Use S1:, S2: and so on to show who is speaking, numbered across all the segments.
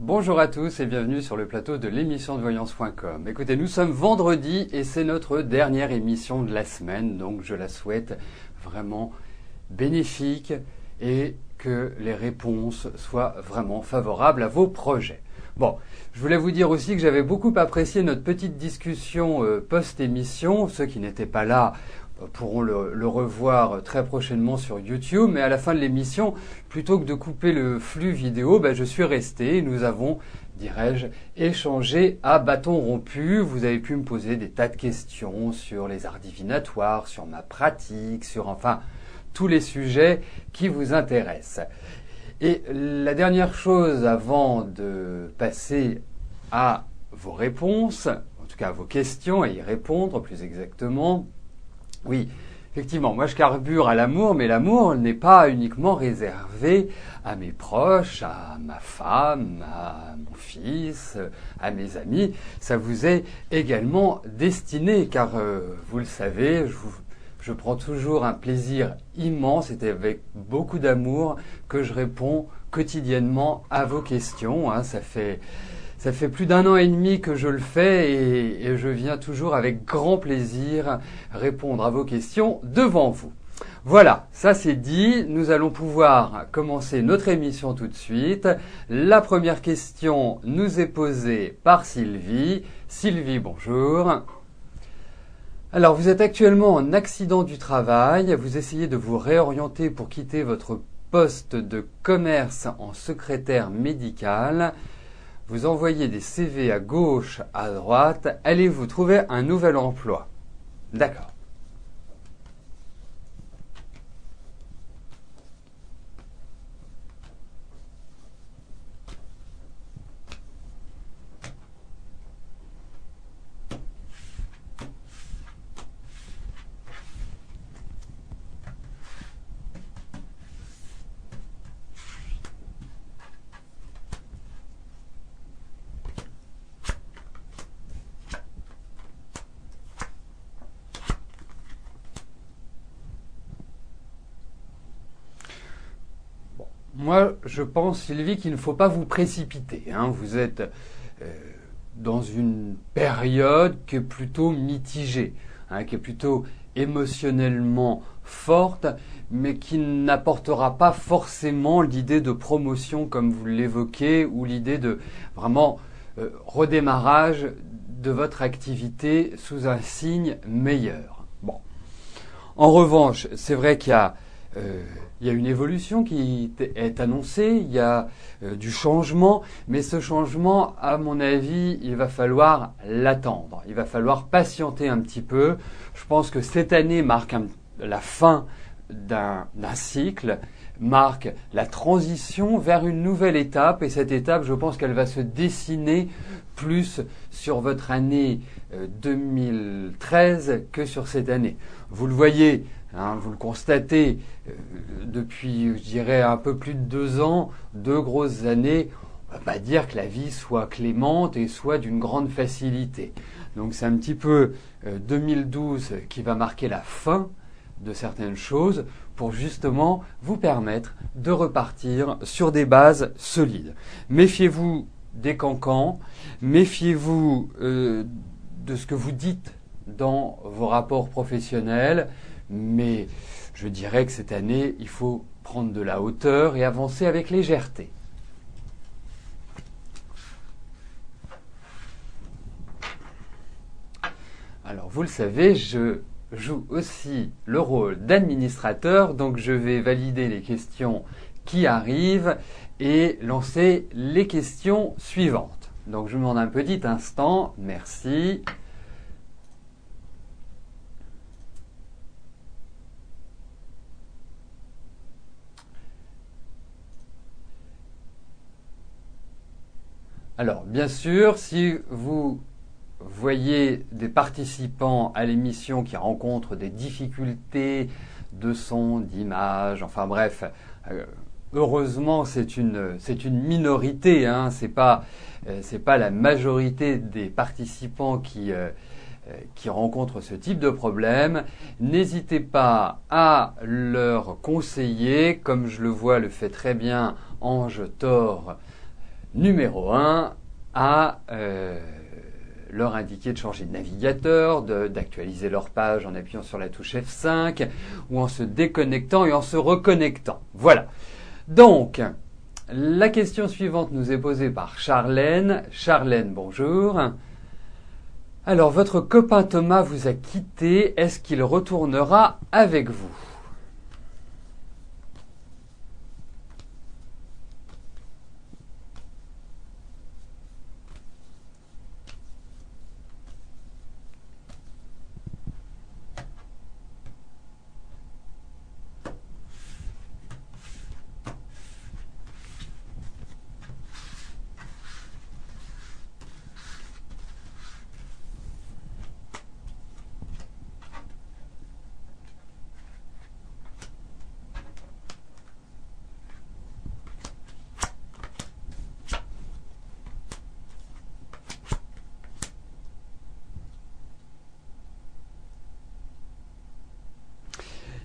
S1: Bonjour à tous et bienvenue sur le plateau de l'émission de voyance.com. Écoutez, nous sommes vendredi et c'est notre dernière émission de la semaine, donc je la souhaite vraiment bénéfique et que les réponses soient vraiment favorables à vos projets. Bon, je voulais vous dire aussi que j'avais beaucoup apprécié notre petite discussion post-émission. Ceux qui n'étaient pas là pourront le revoir très prochainement sur YouTube. Mais à la fin de l'émission, plutôt que de couper le flux vidéo, je suis resté et nous avons, dirais-je, échangé à bâton rompu. Vous avez pu me poser des tas de questions sur les arts divinatoires, sur ma pratique, sur enfin tous les sujets qui vous intéressent. Et la dernière chose avant de passer à vos réponses, en tout cas à vos questions, et y répondre plus exactement, oui, effectivement, moi je carbure à l'amour, mais l'amour n'est pas uniquement réservé à mes proches, à ma femme, à mon fils, à mes amis. Ça vous est également destiné, car vous le savez, je prends toujours un plaisir immense et avec beaucoup d'amour que je réponds quotidiennement à vos questions. Ça fait plus d'1 an et demi que je le fais et je viens toujours avec grand plaisir répondre à vos questions devant vous. Voilà, ça c'est dit. Nous allons pouvoir commencer notre émission tout de suite. La première question nous est posée par Sylvie. Sylvie, bonjour. Alors, vous êtes actuellement en accident du travail, vous essayez de vous réorienter pour quitter votre poste de commerce en secrétaire médical. Vous envoyez des CV à gauche, à droite. Allez-vous trouver un nouvel emploi? D'accord. Moi, je pense, Sylvie, qu'il ne faut pas vous précipiter. Vous êtes dans une période qui est plutôt mitigée, qui est plutôt émotionnellement forte, mais qui n'apportera pas forcément l'idée de promotion comme vous l'évoquez, ou l'idée de vraiment redémarrage de votre activité sous un signe meilleur. Bon. En revanche, c'est vrai qu'il y a une évolution qui est annoncée, il y a du changement, mais ce changement, à mon avis, il va falloir l'attendre. Il va falloir patienter un petit peu. Je pense que cette année marque la fin d'un cycle, marque la transition vers une nouvelle étape, et cette étape, je pense qu'elle va se dessiner plus sur votre année 2013 que sur cette année. Vous le voyez, vous le constatez depuis, je dirais, un peu plus de 2 ans, 2 grosses années. On ne va pas dire que la vie soit clémente et soit d'une grande facilité. Donc c'est un petit peu 2012 qui va marquer la fin de certaines choses pour justement vous permettre de repartir sur des bases solides. Méfiez-vous des cancans, méfiez-vous de ce que vous dites dans vos rapports professionnels, mais je dirais que cette année, il faut prendre de la hauteur et avancer avec légèreté. Alors, vous le savez, je joue aussi le rôle d'administrateur, donc je vais valider les questions qui arrivent et lancer les questions suivantes. Donc, je vous demande un petit instant. Merci. Alors, bien sûr, si vous voyez des participants à l'émission qui rencontrent des difficultés de son, d'image, enfin bref, heureusement c'est une minorité, c'est pas la majorité des participants qui rencontrent ce type de problème. N'hésitez pas à leur conseiller, comme je le vois le fait très bien Ange Thor numéro 1 à leur indiquer de changer de navigateur, d'actualiser leur page en appuyant sur la touche F5 ou en se déconnectant et en se reconnectant. Voilà. Donc, la question suivante nous est posée par Charlène. Charlène, bonjour. Alors, votre copain Thomas vous a quitté. Est-ce qu'il retournera avec vous ?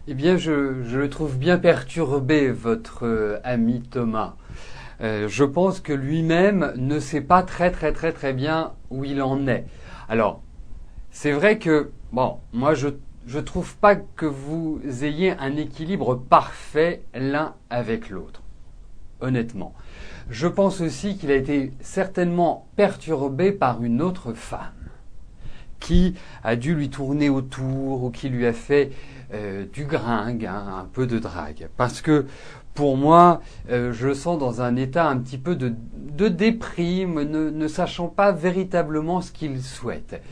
S1: Eh bien, je le trouve bien perturbé, votre ami Thomas. Je pense que lui-même ne sait pas très bien où il en est. Alors, c'est vrai que, bon, moi je trouve pas que vous ayez un équilibre parfait l'un avec l'autre. Honnêtement. Je pense aussi qu'il a été certainement perturbé par une autre femme qui a dû lui tourner autour ou qui lui a fait du gringue, hein, un peu de drague. Parce que pour moi, je le sens dans un état un petit peu de déprime, ne sachant pas véritablement ce qu'il souhaite.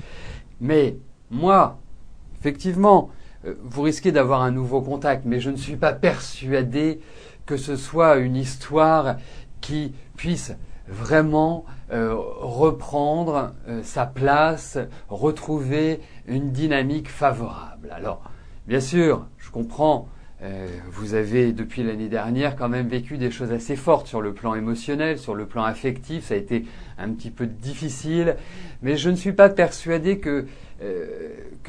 S1: Mais moi, effectivement, vous risquez d'avoir un nouveau contact, mais je ne suis pas persuadé que ce soit une histoire qui puisse vraiment reprendre sa place, retrouver une dynamique favorable. Alors, bien sûr, je comprends, vous avez depuis l'année dernière quand même vécu des choses assez fortes sur le plan émotionnel, sur le plan affectif, ça a été un petit peu difficile, mais je ne suis pas persuadé que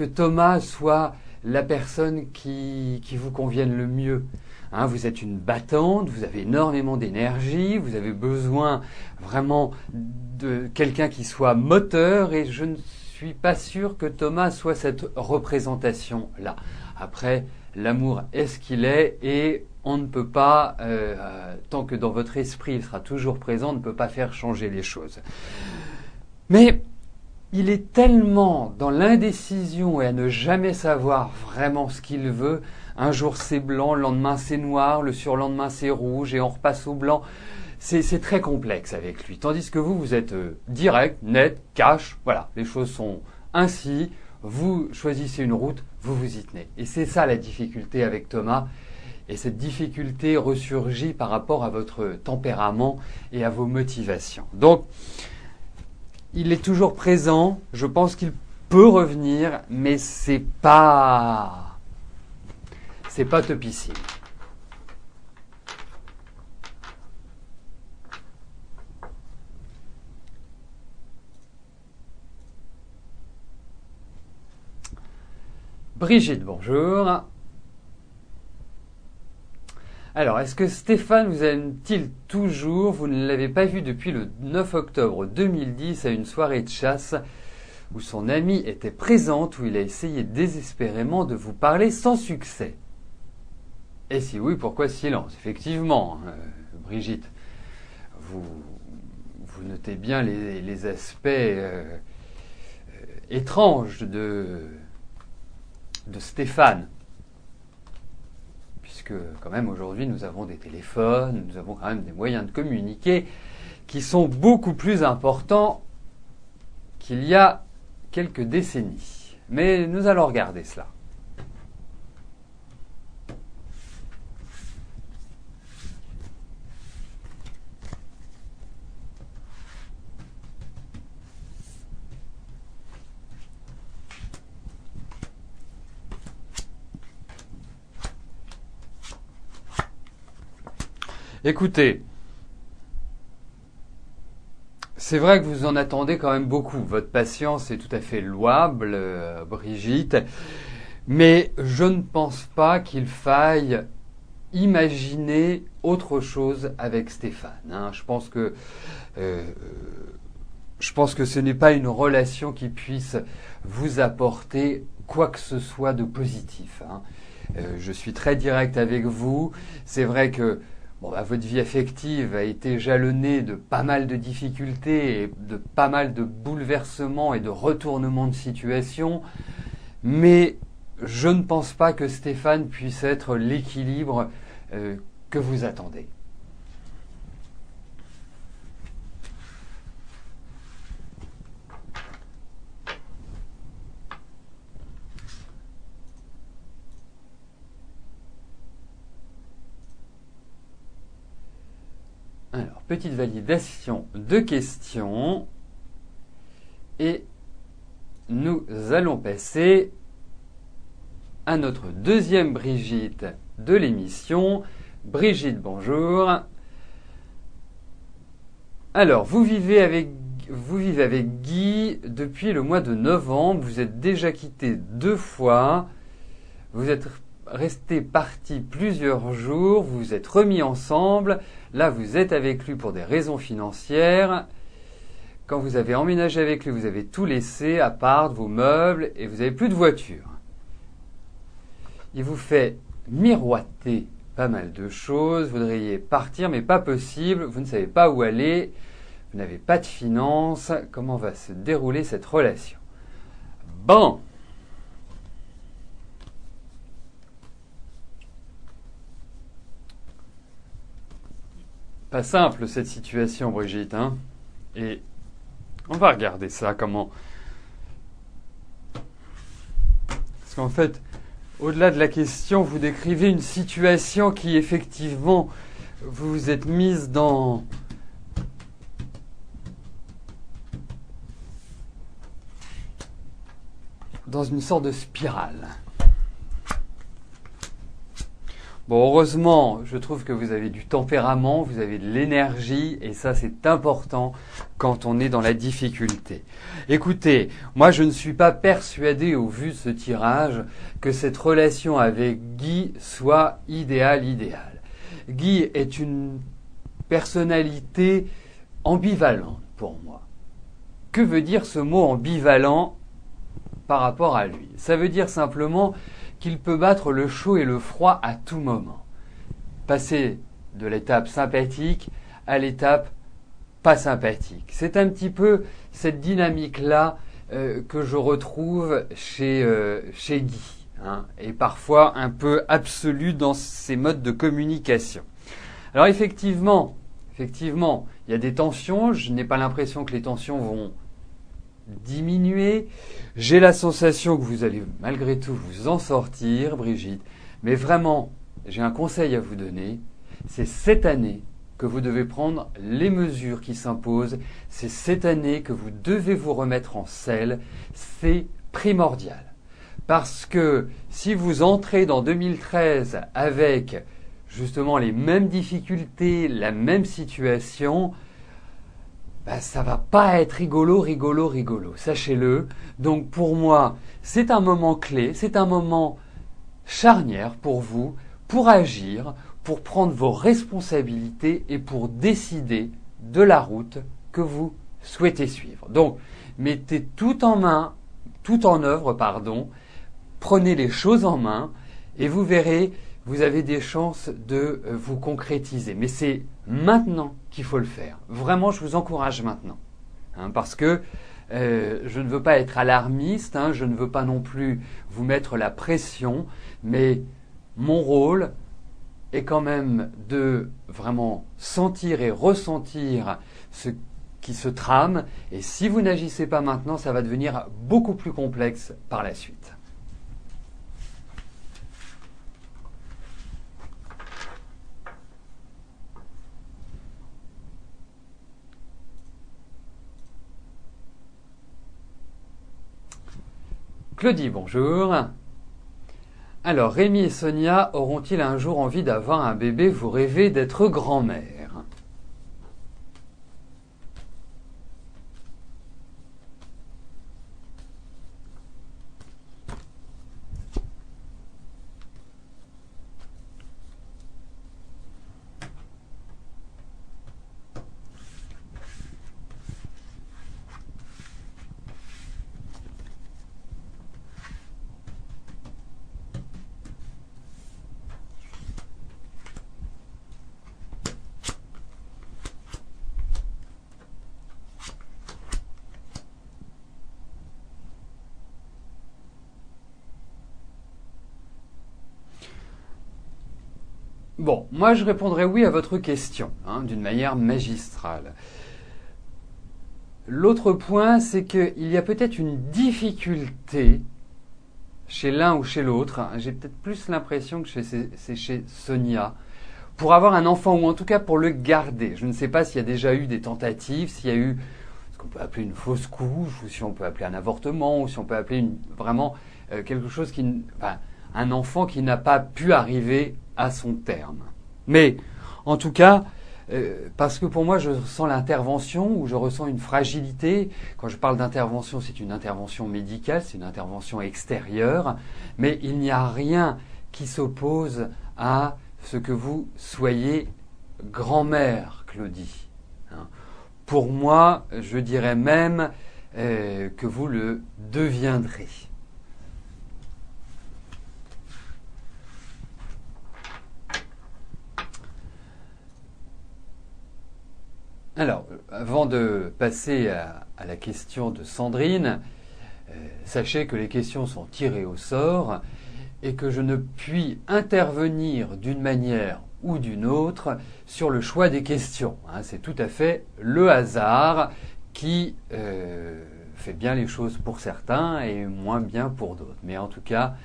S1: Thomas soit la personne qui vous convienne le mieux. Hein, vous êtes une battante, vous avez énormément d'énergie, vous avez besoin vraiment de quelqu'un qui soit moteur et je ne suis pas sûr que Thomas soit cette représentation-là. Après, l'amour est ce qu'il est et on ne peut pas, tant que dans votre esprit il sera toujours présent, on ne peut pas faire changer les choses. Mais il est tellement dans l'indécision et à ne jamais savoir vraiment ce qu'il veut. Un jour c'est blanc, le lendemain c'est noir, le surlendemain c'est rouge et on repasse au blanc. C'est très complexe avec lui. Tandis que vous êtes direct, net, cash. Voilà, les choses sont ainsi. Vous choisissez une route, vous vous y tenez. Et c'est ça la difficulté avec Thomas. Et cette difficulté ressurgit par rapport à votre tempérament et à vos motivations. Donc, il est toujours présent. Je pense qu'il peut revenir, mais c'est pas topissime. Brigitte, bonjour. Alors, est-ce que Stéphane vous aime-t-il toujours ? Vous ne l'avez pas vu depuis le 9 octobre 2010 à une soirée de chasse où son amie était présente, où il a essayé désespérément de vous parler sans succès. Et si oui, pourquoi silence ? Effectivement, Brigitte, vous notez bien les aspects étranges de Stéphane. Puisque quand même aujourd'hui nous avons des téléphones, nous avons quand même des moyens de communiquer qui sont beaucoup plus importants qu'il y a quelques décennies. Mais nous allons regarder cela. Écoutez, c'est vrai que vous en attendez quand même beaucoup. Votre patience est tout à fait louable, Brigitte, mais je ne pense pas qu'il faille imaginer autre chose avec Stéphane. Hein. Je pense que ce n'est pas une relation qui puisse vous apporter quoi que ce soit de positif. Hein. Je suis très direct avec vous. C'est vrai que votre vie affective a été jalonnée de pas mal de difficultés et de pas mal de bouleversements et de retournements de situation. Mais je ne pense pas que Stéphane puisse être l'équilibre que vous attendez. Alors, petite validation de questions. Et nous allons passer à notre deuxième Brigitte de l'émission. Brigitte, bonjour. Alors, vous vivez avec Guy depuis le mois de novembre. Vous êtes déjà quitté 2 fois. Vous êtes resté parti plusieurs jours. Vous vous êtes remis ensemble. Là, vous êtes avec lui pour des raisons financières. Quand vous avez emménagé avec lui, vous avez tout laissé, à part vos meubles, et vous n'avez plus de voiture. Il vous fait miroiter pas mal de choses. Vous voudriez partir, mais pas possible. Vous ne savez pas où aller. Vous n'avez pas de finances. Comment va se dérouler cette relation? Bon. Pas simple cette situation, Brigitte, hein? Et on va regarder ça, comment. Parce qu'en fait, au-delà de la question, vous décrivez une situation qui, effectivement, vous vous êtes mise dans une sorte de spirale. Bon, heureusement, je trouve que vous avez du tempérament, vous avez de l'énergie, et ça, c'est important quand on est dans la difficulté. Écoutez, moi, je ne suis pas persuadé, au vu de ce tirage, que cette relation avec Guy soit idéale. Guy est une personnalité ambivalente pour moi. Que veut dire ce mot ambivalent par rapport à lui? Ça veut dire simplement qu'il peut battre le chaud et le froid à tout moment. Passer de l'étape sympathique à l'étape pas sympathique. C'est un petit peu cette dynamique-là que je retrouve chez Guy, hein, et parfois un peu absolue dans ses modes de communication. Alors effectivement, il y a des tensions. Je n'ai pas l'impression que les tensions vont diminuer. J'ai la sensation que vous allez malgré tout vous en sortir, Brigitte. Mais vraiment, j'ai un conseil à vous donner. C'est cette année que vous devez prendre les mesures qui s'imposent. C'est cette année que vous devez vous remettre en selle. C'est primordial. Parce que si vous entrez dans 2013 avec justement les mêmes difficultés, la même situation, ça va pas être rigolo. Sachez-le. Donc pour moi, c'est un moment clé, c'est un moment charnière pour vous, pour agir, pour prendre vos responsabilités et pour décider de la route que vous souhaitez suivre. Donc, mettez tout en œuvre, prenez les choses en main et vous verrez, vous avez des chances de vous concrétiser. Mais c'est maintenant qu'il faut le faire. Vraiment, je vous encourage maintenant. Hein, parce que je ne veux pas être alarmiste, hein, je ne veux pas non plus vous mettre la pression, mais mon rôle est quand même de vraiment sentir et ressentir ce qui se trame. Et si vous n'agissez pas maintenant, ça va devenir beaucoup plus complexe par la suite. Claudie, bonjour. Alors, Rémi et Sonia auront-ils un jour envie d'avoir un bébé? Vous rêvez d'être grand-mère? Bon, moi je répondrai oui à votre question, d'une manière magistrale. L'autre point, c'est qu'il y a peut-être une difficulté chez l'un ou chez l'autre. J'ai peut-être plus l'impression que c'est chez Sonia, pour avoir un enfant, ou en tout cas pour le garder. Je ne sais pas s'il y a déjà eu des tentatives, s'il y a eu ce qu'on peut appeler une fausse couche, ou si on peut appeler un avortement, ou si on peut appeler vraiment quelque chose un enfant qui n'a pas pu arriver à son terme. Mais, en tout cas, parce que pour moi, je ressens l'intervention, ou je ressens une fragilité. Quand je parle d'intervention, c'est une intervention médicale, c'est une intervention extérieure, mais il n'y a rien qui s'oppose à ce que vous soyez grand-mère, Claudie. Pour moi, je dirais même que vous le deviendrez. Alors, avant de passer à la question de Sandrine, sachez que les questions sont tirées au sort et que je ne puis intervenir d'une manière ou d'une autre sur le choix des questions. C'est tout à fait le hasard qui fait bien les choses pour certains et moins bien pour d'autres. Mais en tout cas,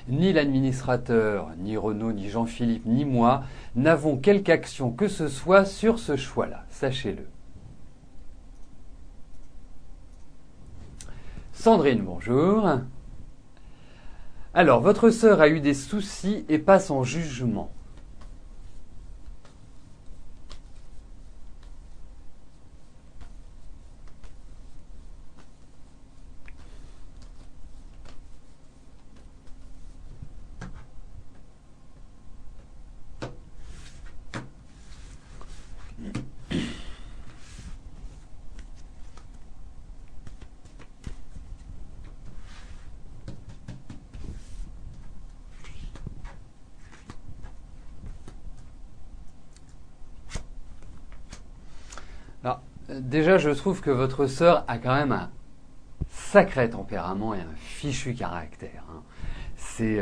S1: ni l'administrateur, ni Renaud, ni Jean-Philippe, ni moi n'avons quelque action que ce soit sur ce choix-là, sachez-le. Sandrine, bonjour. Alors, votre sœur a eu des soucis et passe en jugement. Alors, déjà, je trouve que votre sœur a quand même un sacré tempérament et un fichu caractère. C'est,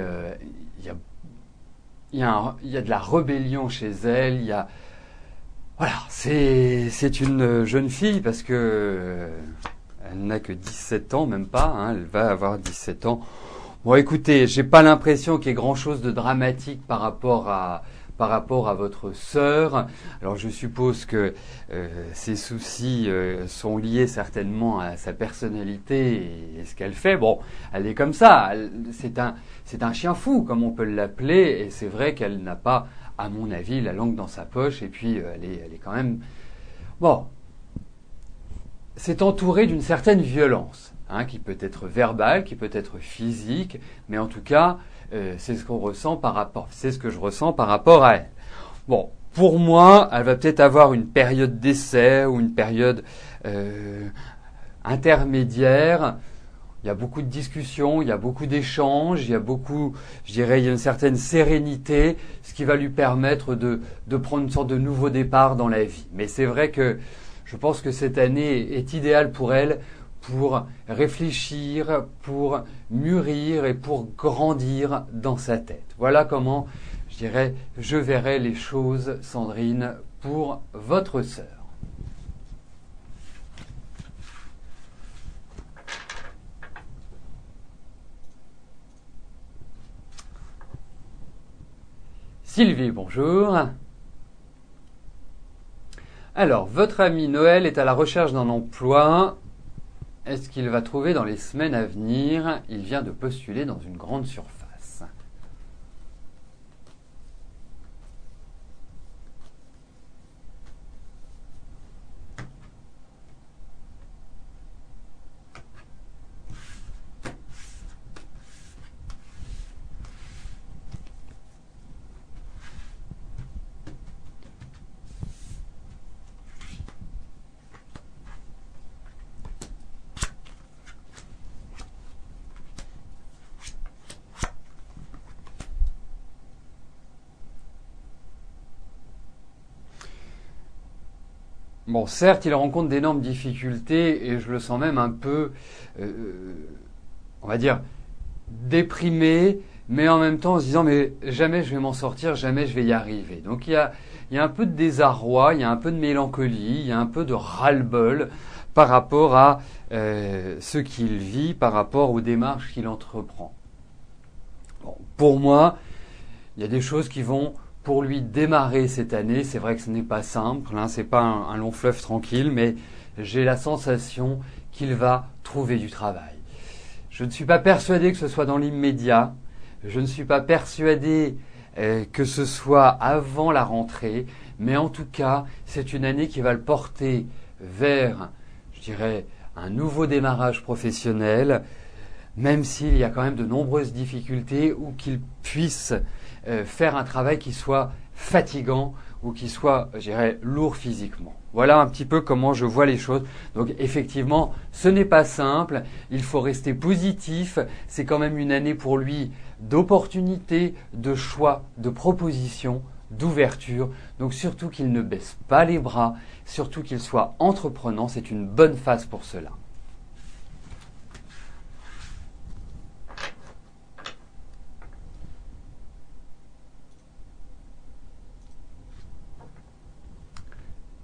S1: il y a de la rébellion chez elle. Voilà, c'est une jeune fille parce que elle n'a que 17 ans, même pas. Elle va avoir 17 ans. Bon, écoutez, j'ai pas l'impression qu'il y ait grand-chose de dramatique par rapport à votre sœur. Alors je suppose que ces soucis sont liés certainement à sa personnalité et ce qu'elle fait. Bon, elle est comme ça. C'est un chien fou, comme on peut l'appeler. Et c'est vrai qu'elle n'a pas, à mon avis, la langue dans sa poche. Et puis elle est quand même... Bon, c'est entouré d'une certaine violence. Qui peut être verbale, qui peut être physique, mais en tout cas, c'est ce que je ressens par rapport à elle. Bon, pour moi, elle va peut-être avoir une période d'essai ou une période intermédiaire. Il y a beaucoup de discussions, il y a beaucoup d'échanges, il y a beaucoup, je dirais, il y a une certaine sérénité, ce qui va lui permettre de prendre une sorte de nouveau départ dans la vie. Mais c'est vrai que je pense que cette année est idéale pour elle, pour réfléchir, pour mûrir et pour grandir dans sa tête. Voilà comment, je dirais, je verrai les choses, Sandrine, pour votre sœur. Sylvie, bonjour. Alors, votre ami Noël est à la recherche d'un emploi. Est-ce qu'il va trouver dans les semaines à venir? Il vient de postuler dans une grande surface. Bon, certes, il rencontre d'énormes difficultés et je le sens même un peu, on va dire, déprimé mais en même temps en se disant mais jamais je vais m'en sortir, jamais je vais y arriver. Donc il y a un peu de désarroi, il y a un peu de mélancolie, il y a un peu de ras-le-bol par rapport à ce qu'il vit, par rapport aux démarches qu'il entreprend. Bon, pour moi, il y a des choses qui vont pour lui démarrer cette année. C'est vrai que ce n'est pas simple, hein, c'est pas un long fleuve tranquille, mais j'ai la sensation qu'il va trouver du travail. Je ne suis pas persuadé que ce soit dans l'immédiat. Je ne suis pas persuadé que ce soit avant la rentrée. Mais en tout cas, c'est une année qui va le porter vers, je dirais, un nouveau démarrage professionnel, même s'il y a quand même de nombreuses difficultés ou qu'il puisse faire un travail qui soit fatigant ou qui soit, je dirais, lourd physiquement. Voilà un petit peu comment je vois les choses. Donc effectivement, ce n'est pas simple, il faut rester positif, c'est quand même une année pour lui d'opportunités, de choix, de propositions, d'ouverture. Donc surtout qu'il ne baisse pas les bras, surtout qu'il soit entreprenant, c'est une bonne phase pour cela.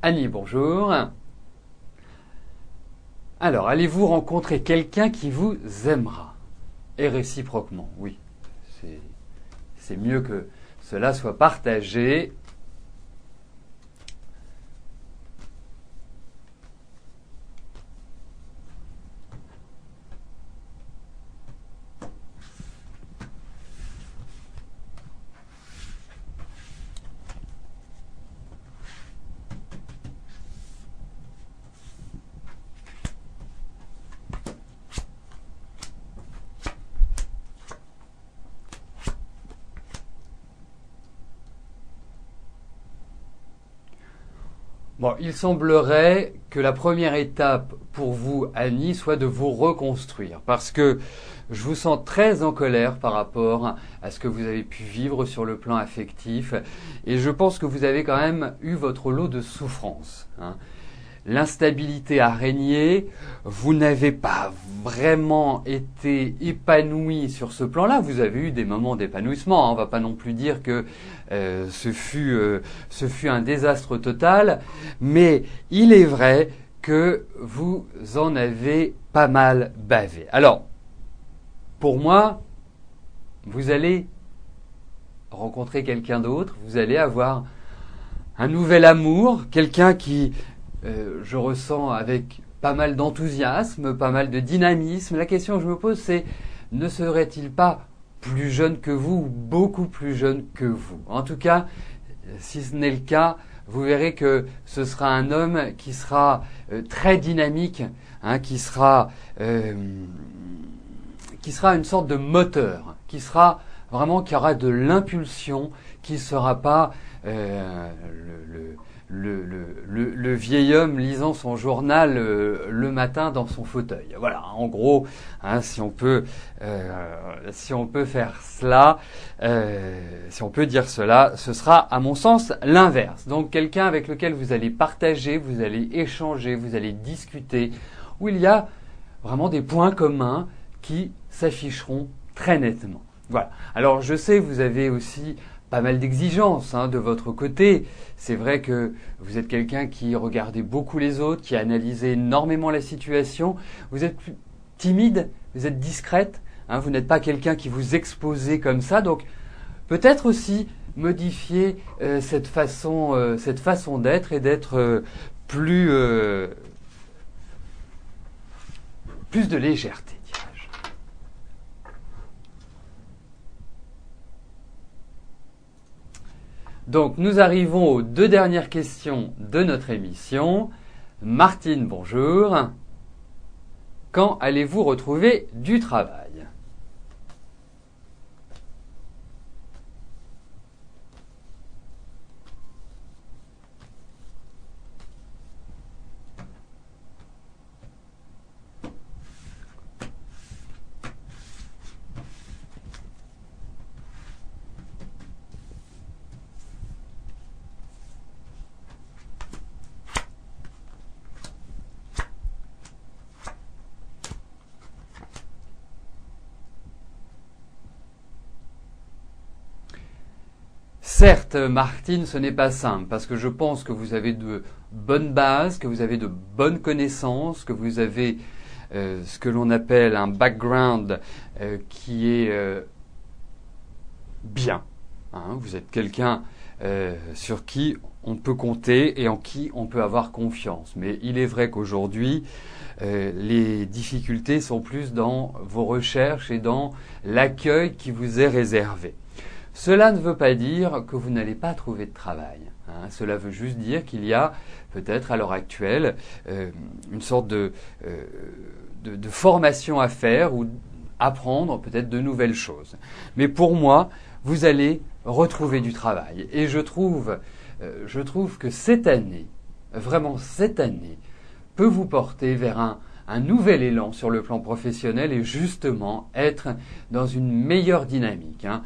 S1: Annie, bonjour. Alors, allez-vous rencontrer quelqu'un qui vous aimera? Et réciproquement, oui. C'est mieux que cela soit partagé. Bon, il semblerait que la première étape pour vous, Annie, soit de vous reconstruire. Parce que je vous sens très en colère par rapport à ce que vous avez pu vivre sur le plan affectif. Et je pense que vous avez quand même eu votre lot de souffrance, hein. L'instabilité a régné, vous n'avez pas vraiment été épanoui sur ce plan-là, vous avez eu des moments d'épanouissement, hein. On ne va pas non plus dire que ce fut un désastre total, mais il est vrai que vous en avez pas mal bavé. Alors, pour moi, vous allez rencontrer quelqu'un d'autre, vous allez avoir un nouvel amour, quelqu'un qui je ressens avec pas mal d'enthousiasme, pas mal de dynamisme. La question que je me pose, c'est ne serait-il pas plus jeune que vous ou beaucoup plus jeune que vous? En tout cas, si ce n'est le cas, vous verrez que ce sera un homme qui sera très dynamique, hein, qui sera une sorte de moteur, qui aura de l'impulsion, qui ne sera pas le vieil homme lisant son journal le matin dans son fauteuil. Voilà, en gros, hein, si on peut faire cela, si on peut dire cela, ce sera à mon sens l'inverse. Donc quelqu'un avec lequel vous allez partager, vous allez échanger, vous allez discuter, où il y a vraiment des points communs qui s'afficheront très nettement. Voilà. Alors je sais, vous avez aussi pas mal d'exigences, hein, de votre côté. C'est vrai que vous êtes quelqu'un qui regardait beaucoup les autres, qui analysait énormément la situation. Vous êtes plus timide, vous êtes discrète, hein, vous n'êtes pas quelqu'un qui vous exposait comme ça. Donc peut-être aussi modifier cette façon d'être et d'être plus de légèreté. Donc nous arrivons aux deux dernières questions de notre émission. Martine, bonjour. Quand allez-vous retrouver du travail ? Certes, Martine, ce n'est pas simple, parce que je pense que vous avez de bonnes bases, que vous avez de bonnes connaissances, que vous avez ce que l'on appelle un background qui est bien. Hein, vous êtes quelqu'un sur qui on peut compter et en qui on peut avoir confiance. Mais il est vrai qu'aujourd'hui, les difficultés sont plus dans vos recherches et dans l'accueil qui vous est réservé. Cela ne veut pas dire que vous n'allez pas trouver de travail. Hein. Cela veut juste dire qu'il y a peut-être à l'heure actuelle une sorte de formation à faire ou apprendre peut-être de nouvelles choses. Mais pour moi, vous allez retrouver du travail. Et je trouve que cette année, vraiment cette année, peut vous porter vers un nouvel élan sur le plan professionnel et justement être dans une meilleure dynamique. Hein.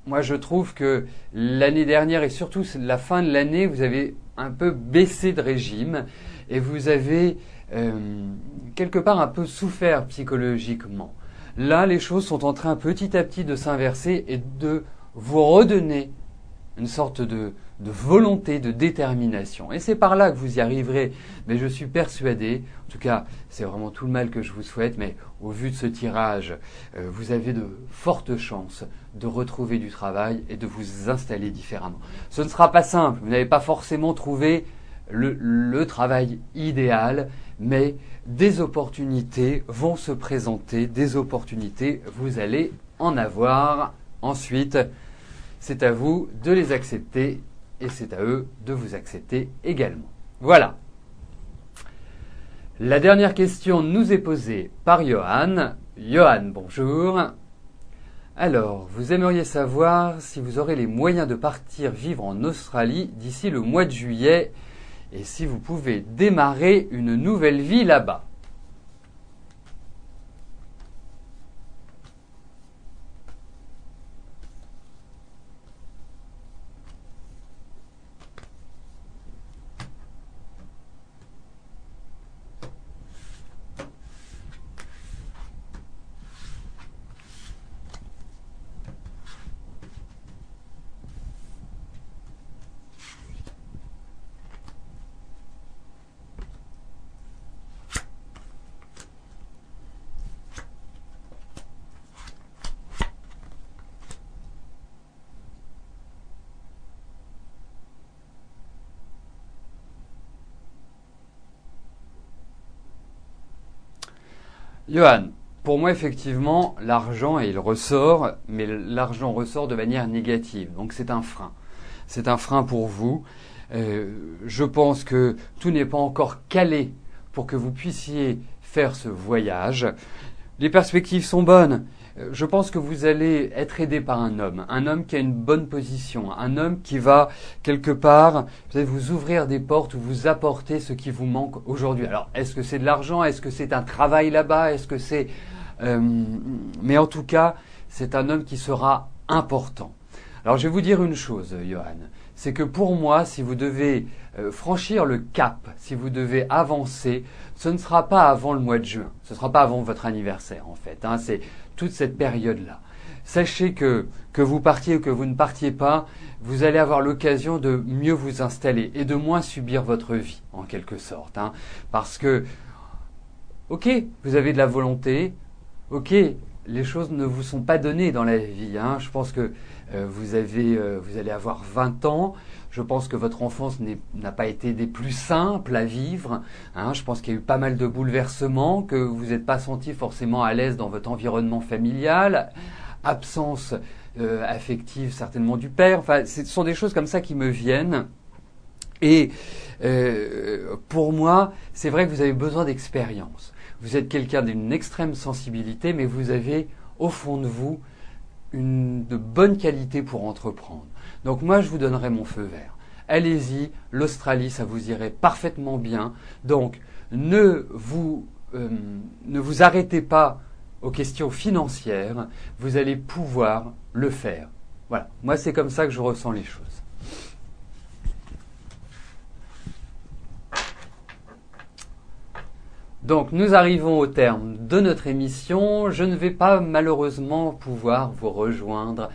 S1: Moi, je trouve que l'année dernière et surtout la fin de l'année, vous avez un peu baissé de régime et vous avez quelque part un peu souffert psychologiquement. Là, les choses sont en train petit à petit de s'inverser et de vous redonner une sorte de volonté, de détermination. Et c'est par là que vous y arriverez. Mais je suis persuadé, en tout cas, c'est vraiment tout le mal que je vous souhaite, mais au vu de ce tirage, vous avez de fortes chances de retrouver du travail et de vous installer différemment. Ce ne sera pas simple, vous n'avez pas forcément trouvé le travail idéal, mais des opportunités vont se présenter, des opportunités, vous allez en avoir. Ensuite, c'est à vous de les accepter et c'est à eux de vous accepter également. Voilà. La dernière question nous est posée par Johan. Johan, bonjour. Alors, vous aimeriez savoir si vous aurez les moyens de partir vivre en Australie d'ici le mois de juillet et si vous pouvez démarrer une nouvelle vie là-bas. Johan, pour moi effectivement, l'argent, et il ressort, mais l'argent ressort de manière négative. Donc c'est un frein. C'est un frein pour vous. Je pense que tout n'est pas encore calé pour que vous puissiez faire ce voyage. Les perspectives sont bonnes. Je pense que vous allez être aidé par un homme qui a une bonne position, un homme qui va quelque part peut-être vous ouvrir des portes ou vous apporter ce qui vous manque aujourd'hui. Alors, est-ce que c'est de l'argent? Est-ce que c'est un travail là-bas? Est-ce que c'est... mais en tout cas, c'est un homme qui sera important. Alors, je vais vous dire une chose, Johan. C'est que pour moi, si vous devez franchir le cap, si vous devez avancer, ce ne sera pas avant le mois de juin. Ce ne sera pas avant votre anniversaire, en fait. Hein. C'est toute cette période-là. Sachez que vous partiez ou que vous ne partiez pas, vous allez avoir l'occasion de mieux vous installer et de moins subir votre vie, en quelque sorte. Hein. Parce que, ok, vous avez de la volonté, ok, les choses ne vous sont pas données dans la vie. Hein. Je pense que vous allez avoir 20 ans. Je pense que votre enfance n'a pas été des plus simples à vivre. Hein. Je pense qu'il y a eu pas mal de bouleversements, que vous n'êtes pas senti forcément à l'aise dans votre environnement familial. Absence affective certainement du père. Enfin, ce sont des choses comme ça qui me viennent. Et pour moi, c'est vrai que vous avez besoin d'expérience. Vous êtes quelqu'un d'une extrême sensibilité, mais vous avez au fond de vous de bonnes qualités pour entreprendre. Donc moi, je vous donnerai mon feu vert. Allez-y, l'Australie, ça vous irait parfaitement bien. Donc, ne vous arrêtez pas aux questions financières. Vous allez pouvoir le faire. Voilà, moi, c'est comme ça que je ressens les choses. Donc nous arrivons au terme de notre émission. Je ne vais pas malheureusement pouvoir vous rejoindre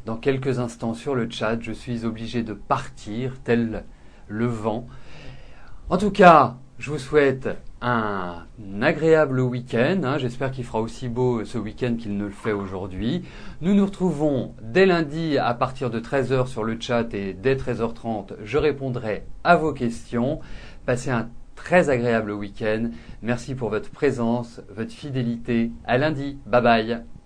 S1: dans quelques instants sur le chat. Je suis obligé de partir, tel le vent. En tout cas, je vous souhaite un agréable week-end. J'espère qu'il fera aussi beau ce week-end qu'il ne le fait aujourd'hui. Nous nous retrouvons dès lundi à partir de 13h sur le chat et dès 13h30, je répondrai à vos questions. Passez un très agréable week-end. Merci pour votre présence, votre fidélité. À lundi. Bye bye.